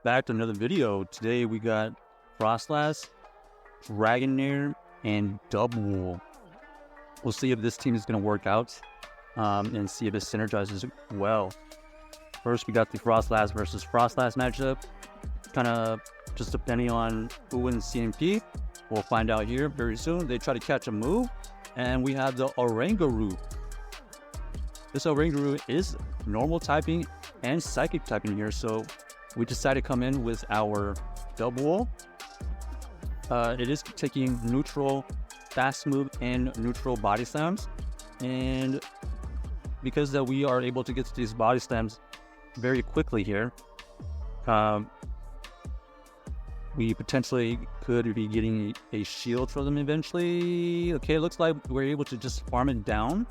Back to another video. Today we got Froslass, Dragonair, and Dubwool. We'll see if this team is going to work out and see if it synergizes well. First, we got the Froslass versus Froslass matchup. Kind of just depending on who wins CMP. We'll find out here very soon. They try to catch a move, and we have the Oranguru. This Oranguru is normal typing and psychic typing here, so we decided to come in with our Dubwool. It is taking neutral fast move and neutral body slams, and because that we are able to get to these body slams very quickly here, we potentially could be getting a shield for them eventually. Okay, it looks like we're able to just farm it down.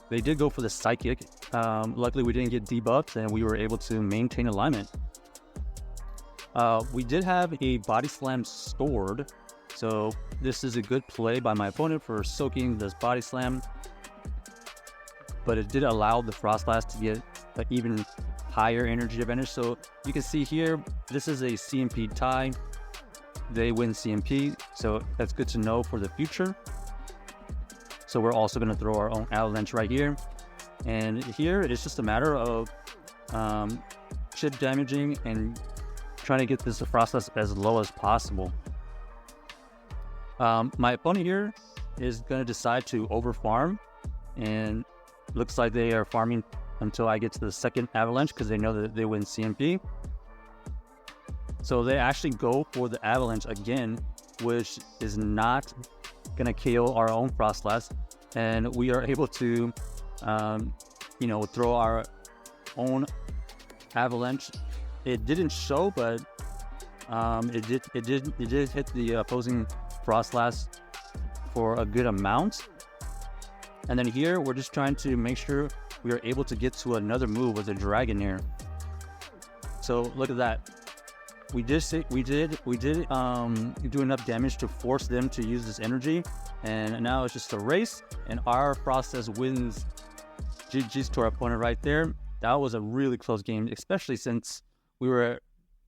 They did go for the psychic. Luckily we didn't get debuffed and we were able to maintain alignment. We did have a body slam stored, so this is a good play by my opponent for soaking this body slam, but it did allow the Froslass to get an even higher energy advantage. So you can see here, this is a CMP tie. They win CMP, so that's good to know for the future. So we're also going to throw our own avalanche right here, and here it's just a matter of chip damaging and trying to get this Froslass as low as possible. My opponent here is going to decide to over farm, and looks like they are farming until I get to the second avalanche because they know that they win CMP. So they actually go for the avalanche again, which is not going to KO our own Froslass, and we are able to throw our own avalanche. It didn't show, but it did hit the opposing Froslass for a good amount. And then here we're just trying to make sure we are able to get to another move with the Dragonair. So look at that. We did do enough damage to force them to use this energy, and now it's just a race, and our Froslass wins. GG's to our opponent right there. That was a really close game, especially since we were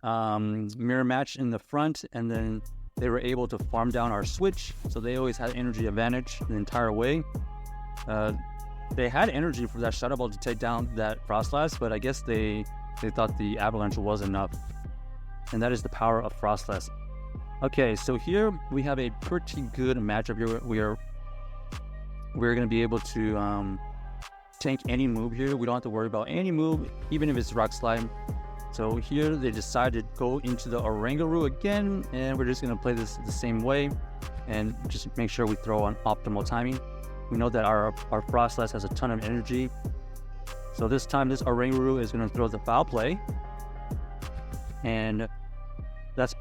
mirror match in the front, and then they were able to farm down our switch, so they always had energy advantage the entire way. They had energy for that Shadow Ball to take down that Froslass, but I guess they thought the avalanche was enough, and that is the power of Froslass. Okay, so here we have a pretty good matchup here. We're going to be able to tank any move here. We don't have to worry about any move, even if it's Rock Slide. So here they decided to go into the Oranguru again, and we're just going to play this the same way and just make sure we throw on optimal timing. We know that our Froslass has a ton of energy, so this time this Oranguru is going to throw the foul play, and that's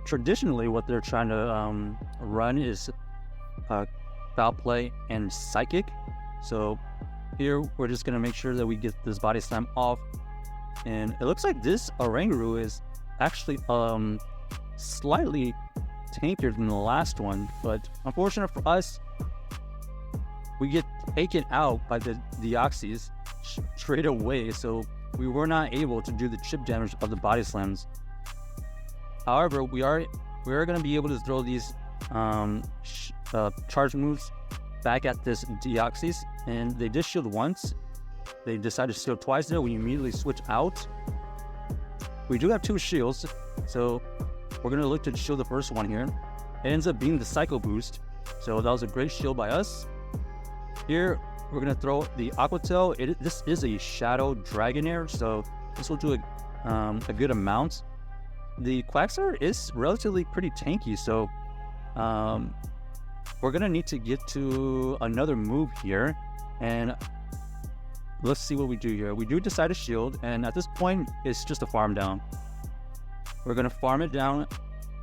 traditionally what they're trying to run is foul play and psychic. So here we're just going to make sure that we get this body slam off. And it looks like this Oranguru is actually slightly tankier than the last one, but unfortunate for us, we get taken out by the Deoxys straight away, so we were not able to do the chip damage of the body slams. However, we are going to be able to throw these charge moves back at this Deoxys, and they did shield once. They decided to shield twice there. We immediately switch out. We do have two shields, so we're going to look to shield the first one here. It ends up being the Psycho Boost, so that was a great shield by us. Here, we're going to throw the Aqua Tail. This is a Shadow Dragonair, so this will do a good amount. The Quagsire is relatively pretty tanky, so we're going to need to get to another move here, and let's see what we do here. We do decide to shield, and at this point, it's just a farm down. We're going to farm it down,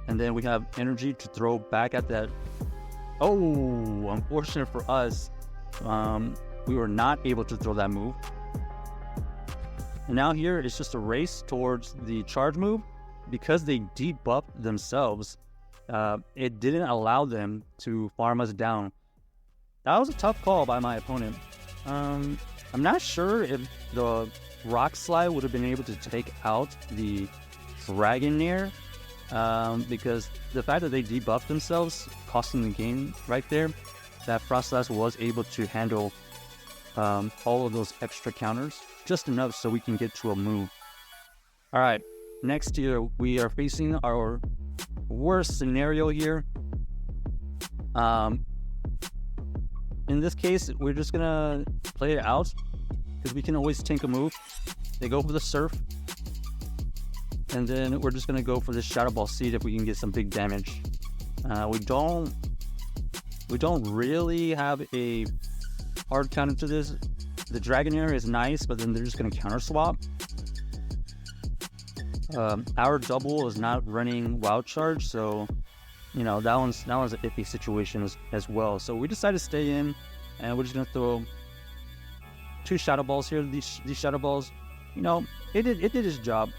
and then we have energy to throw back at that. Oh, unfortunate for us. We were not able to throw that move. And now here, it's just a race towards the charge move. Because they debuffed themselves, it didn't allow them to farm us down. That was a tough call by my opponent. I'm not sure if the Rock Slide would have been able to take out the Dragonair, because the fact that they debuffed themselves, costing the game right there, that Froslass was able to handle all of those extra counters just enough so we can get to a move. All right, next here we are facing our worst scenario here. In this case, we're just gonna play it out because we can always tank a move. They go for the Surf, and then we're just gonna go for this Shadow Ball Seed if we can get some big damage. We don't really have a hard counter to this. The Dragonair is nice, but then they're just gonna counter swap. Our Dubwool is not running Wild Charge, so you know that one's an iffy situation as well. So we decided to stay in, and we're just gonna throw 2 Shadow Balls here. These Shadow Balls, you know, it did its job.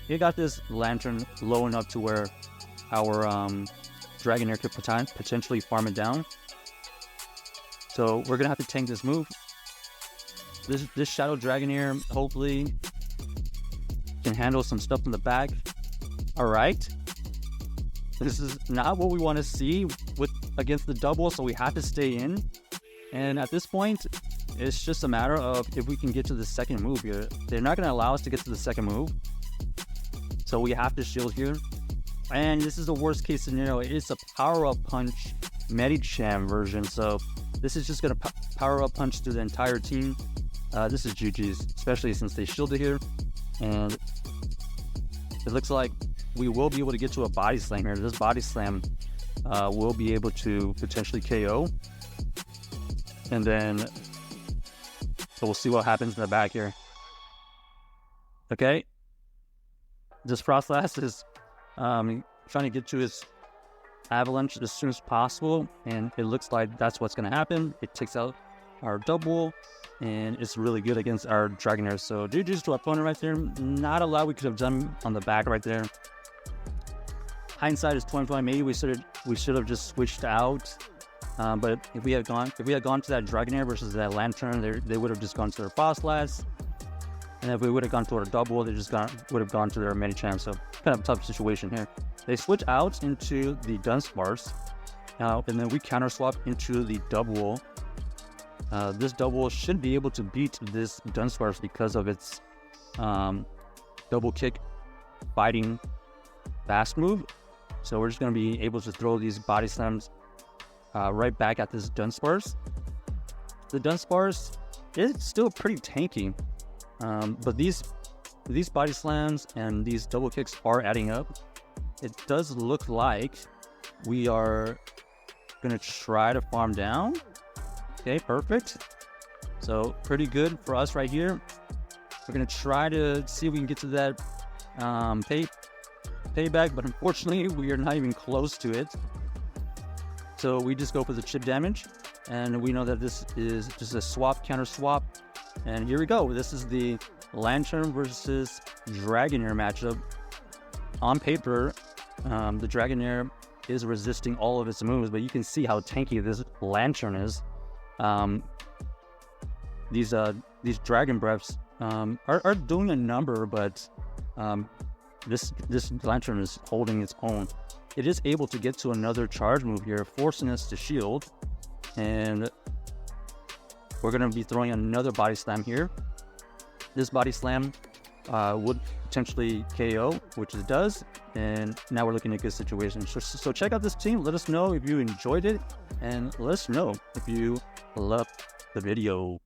It got this Lantern low enough to where our Dragonair could potentially farm it down. So we're gonna have to tank this move. This Shadow Dragonair hopefully can handle some stuff in the back. All right. This is not what we want to see against the Dubwool, so we have to stay in. And at this point, it's just a matter of if we can get to the second move here. They're not going to allow us to get to the second move, so we have to shield here. And this is the worst case scenario. It's a power-up punch Medicham version, so this is just going to power-up punch through the entire team. This is GG's, especially since they shielded here. And it looks like we will be able to get to a body slam here. This body slam will be able to potentially KO. And then so we'll see what happens in the back here. Okay. This Froslass is trying to get to his Avalanche as soon as possible. And it looks like that's what's going to happen. It takes out our Dubwool, and it's really good against our Dragonair. So GG's to our opponent right there. Not a lot we could have done on the back right there. Hindsight is 20/20. Maybe we should have just switched out. But if we had gone to that Dragonair versus that Lantern, they would have just gone to their Froslass. And if we would have gone to our Dubwool, they just would have gone to their Medicham. So kind of a tough situation here. They switch out into the Dunsparce, and then we counter swap into the Dubwool. This Dubwool should be able to beat this Dunsparce because of its double kick fighting fast move. So we're just going to be able to throw these body slams right back at this Dunsparce. The Dunsparce is still pretty tanky, but these body slams and these double kicks are adding up. It does look like we are going to try to farm down. Okay, perfect. So pretty good for us right here. We're going to try to see if we can get to that payback, but unfortunately we are not even close to it. So we just go for the chip damage, and we know that this is just a swap, counter swap. And here we go. This is the Lantern versus Dragonair matchup. On paper, the Dragonair is resisting all of its moves, but you can see how tanky this Lantern is. These Dragon Breaths are doing a number, but this Lantern is holding its own. It is able to get to another charge move here, forcing us to shield, and we're going to be throwing another body slam here. This body slam would potentially KO, which it does, and now we're looking at a good situation. So check out this team. Let us know if you enjoyed it, and let us know if you loved the video.